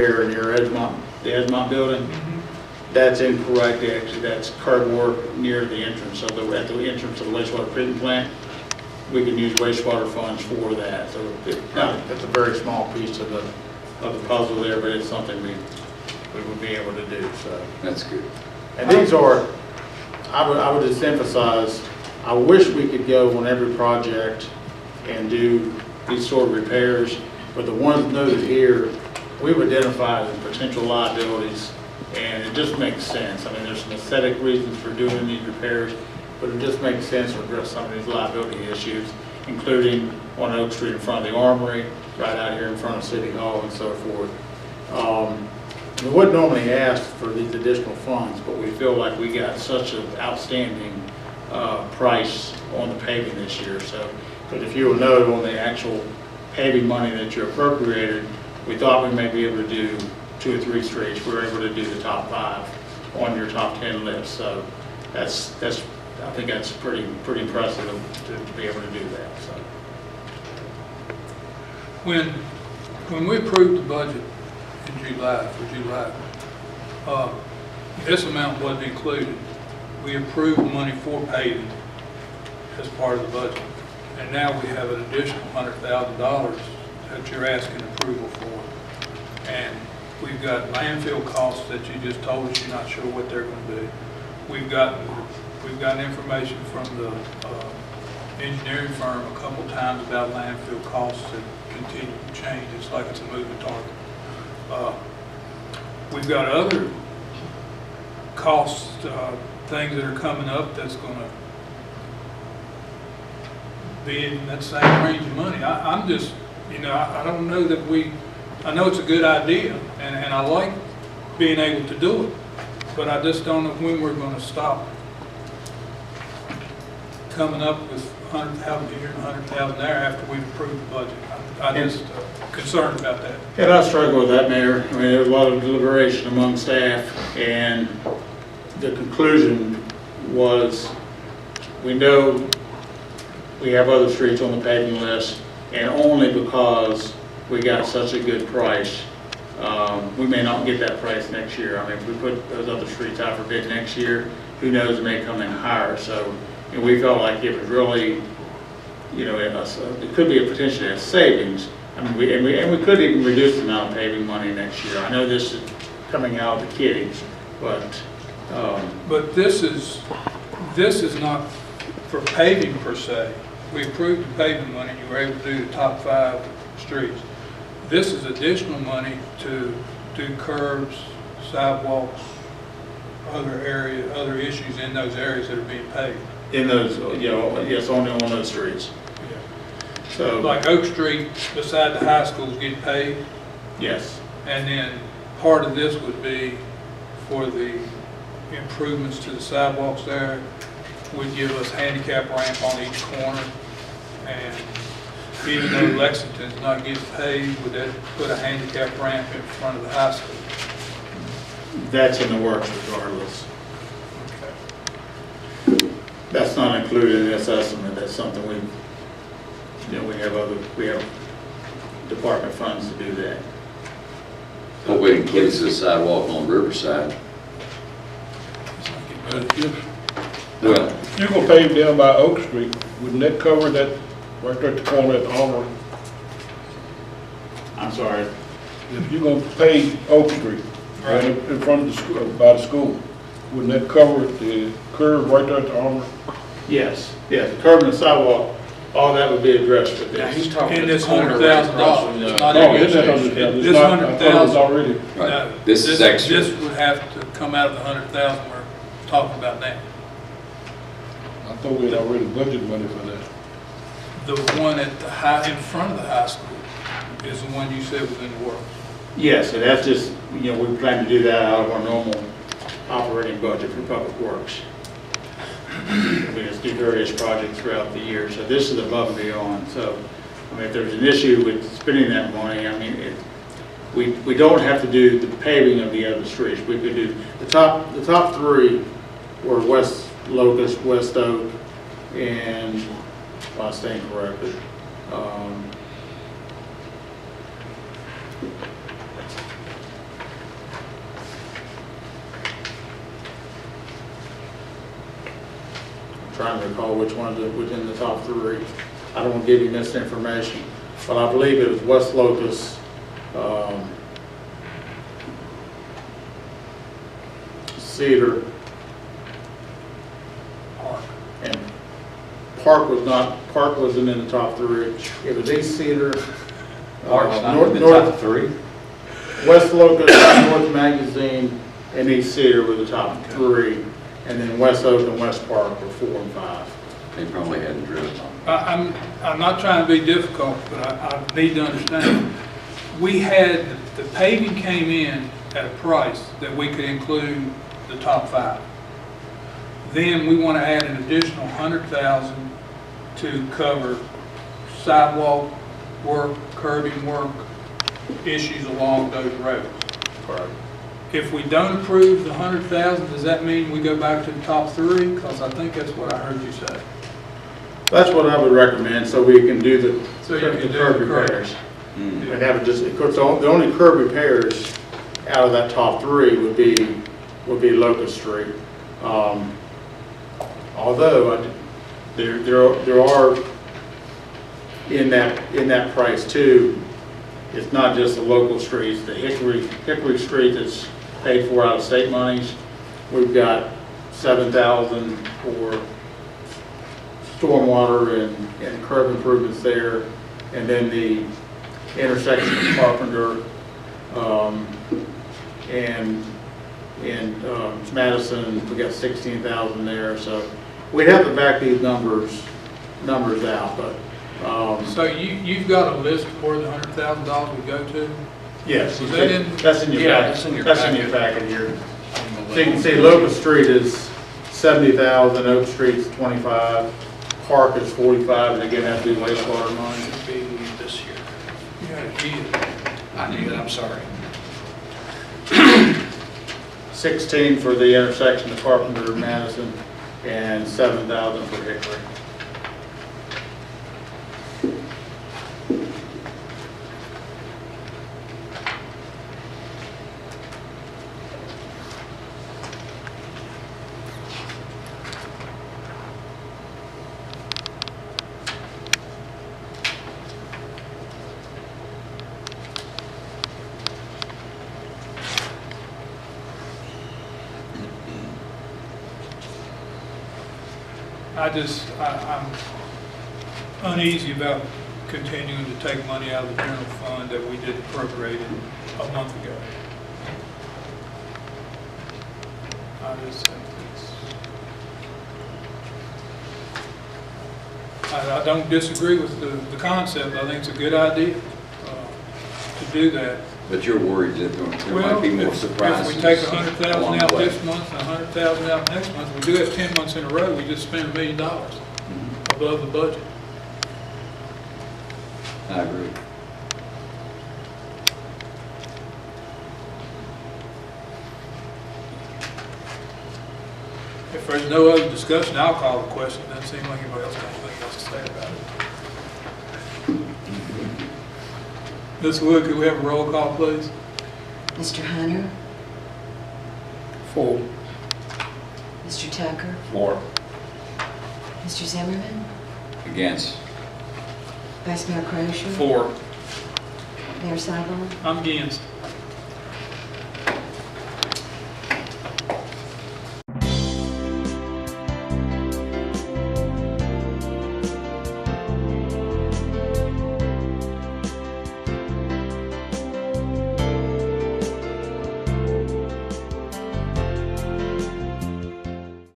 here near Edgemont, the Edgemont building. That's incorrect, actually. That's curb work near the entrance, so at the entrance of the wastewater treatment plant. We can use wastewater funds for that. So it's a very small piece of the puzzle there, but it's something we would be able to do. So That's good. and these are, I would just emphasize, I wish we could go on every project and do these sort of repairs, but the ones noted here, we've identified as potential liabilities, and it just makes sense. I mean, there's some aesthetic reasons for doing these repairs, but it just makes sense to address some of these liability issues, including on Oak Street in front of the Armory, right out here in front of City Hall and so forth. We wouldn't normally ask for these additional funds, but we feel like we got such an outstanding price on the paving this year. So, because if you will note on the actual paving money that you appropriated, we thought we may be able to do 2 or 3 streets. We were able to do the top 5 on your top 10 list. So that's I think that's pretty impressive to be able to do that. So when we approved the budget in July, this amount wasn't included. We approved money for paving as part of the budget, and now we have an additional $100,000 that you're asking approval for. And we've got landfill costs that you just told us you're not sure what they're going to be. We've gotten information from the engineering firm a couple times about landfill costs that continue to change. It's like it's a moving target. We've got other costs, things that are coming up that's going to be in that same range of money. I'm just, I don't know that I know it's a good idea, and I like being able to do it, but I just don't know when we're going to stop coming up with 100,000 here and 100,000 there after we've approved the budget. I'm just concerned about that. and I struggle with that, Mayor. I mean, there was a lot of deliberation among staff, and the conclusion was we know we have other streets on the paving list, and only because we got such a good price, we may not get that price next year. I mean, if we put those other streets out for bid next year, who knows, it may come in higher. So we felt like it was really, it could be potentially a savings. I mean, we could even reduce the amount of paving money next year. I know this is coming out of the kitties, but this is not for paving per se. We approved the paving money. You were able to do the top 5 streets. This is additional money to do curbs, sidewalks, other issues in those areas that are being paved. in those, yes, only on those streets. Yeah. So Like Oak Street beside the high school is getting paved, yes, and then part of this would be for the improvements to the sidewalks there. Would give us handicap ramp on each corner, and even though Lexington's not getting paved, would that put a handicap ramp in front of the high school? that's in the works regardless. Okay. That's not included in this estimate. That's something we have department funds to do that. Hope it includes the sidewalk on Riverside. Well, You're gonna pave down by Oak Street, wouldn't that cover that right there at the corner at the Armory? I'm sorry. If you're gonna pave Oak Street, right in front of the school, by the school, wouldn't that cover the curve right there at the Armory? Yes, the curb and the sidewalk, all that would be addressed with Now, this. he's talking And the this corner right across from $100,000 the. is not No, in it's this. not, it's This not, I thought it was 100,000. already. right, No, this is extra. This would have to come out of the 100,000 we're talking about now. I thought we had already budgeted money for that. The one at the in front of the high school is the one you said was in the works. Yes, and that's just, we plan to do that out of our normal operating budget for public works. We just do various projects throughout the year, so this is above and beyond. So, if there's an issue with spending that money, we don't have to do the paving of the other streets. We could do the top 3 were West Locust, West Oak, and if I stand corrected, trying to recall which one was in the top three. I don't want to give you misinformation, but I believe it was West Locust, Cedar, Park. and Park wasn't in the top three. It was East Cedar, Park's not North, in the top three? West Locust, North Magazine, and East Cedar were the top three, and then West Oak and West Park were 4 and 5. They probably hadn't driven on. I'm not trying to be difficult, but I need to understand. We had, the paving came in at a price that we could include the top 5. Then we want to add an additional 100,000 to cover sidewalk work, curbing work, issues along those roads. Correct. If we don't approve the 100,000, does that mean we go back to the top 3? Because I think that's what I heard you say. That's what I would recommend, so we can do the So you can do curb the curb. repairs. And have it just, of course, the only curb repairs out of that top 3 would be Locust Street. Although there are in that price too. It's not just the local streets, the Hickory Street that's paid for out of state monies. We've got 7,000 for stormwater and curb improvements there, and then the intersection of Carpenter and Madison, we got 16,000 there. So we'd have to back these numbers out, but So you've got a list of where the $100,000 would go to? yes, Was that in- that's in your Yeah, packet. that's in your That's in your packet here. So you can see Locust Street is 70,000, Oak Street's 25, Park is 45, and again, that'd be wastewater money. Should be this year. Yeah, I knew that, I'm sorry. 16 for the intersection of Carpenter and Madison, and 7,000 for Hickory. I'm uneasy about continuing to take money out of the general fund that we did appropriate a month ago. I just think I don't disagree with the concept. I think it's a good idea to do that. But you're worried that there might be more surprises. If we take 100,000 along out the way. this month and 100,000 out next month, we do have 10 months in a row, we just spent $1 million above the budget. I agree. If there's no other discussion, I'll call the question. Doesn't seem like anybody else has anything else to say about it. Ms. Wood, could we have a roll call, please? Mr. Hunter, For. Mr. Tucker, For. Mr. Zimmerman, Against. Vice Mayor Crozier, For. Mayor Sibold. I'm against.